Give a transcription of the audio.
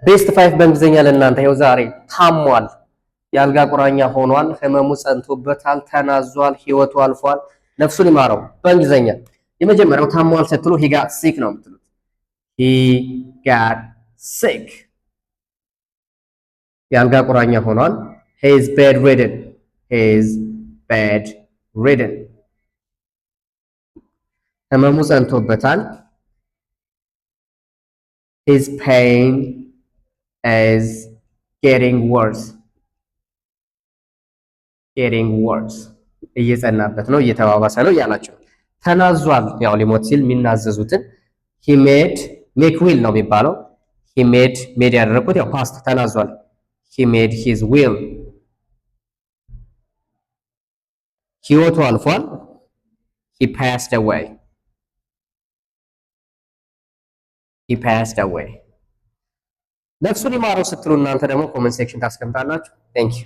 ቤስት 5 በእንግሊዘኛ ለእናንተ ይኸው ዛሬ ታሟል፣ የአልጋ ቁራኛ ሆኗል፣ ህመሙ ጸንቶበታል፣ ተናዟል፣ ህይወቱ አልፏል፣ ነፍሱን ይማረው። በእንግሊዘኛ የመጀመሪያው ታሟል ስትሉ he got sick ነው የምትሉት። he got sick የአልጋ ቁራኛ ሆኗል። he is bedridden he is bedridden ህመሙ ጸንቶበታል። his pain is getting worse እየጸናበት ነው እየተባባሰ ነው እያላችሁ ተናዟል። ያው ሊሞት ሲል የሚናዘዙትን he made make will ነው የሚባለው። he made ያደረኩት ያው ፓስት ተናዟል። he made his will ህይወቱ አልፏል። he passed away ነፍሱን ይማረው ስትሉ እናንተ ደግሞ ኮሜንት ሴክሽን ታስቀምጣላችሁ። ቴንክ ዩ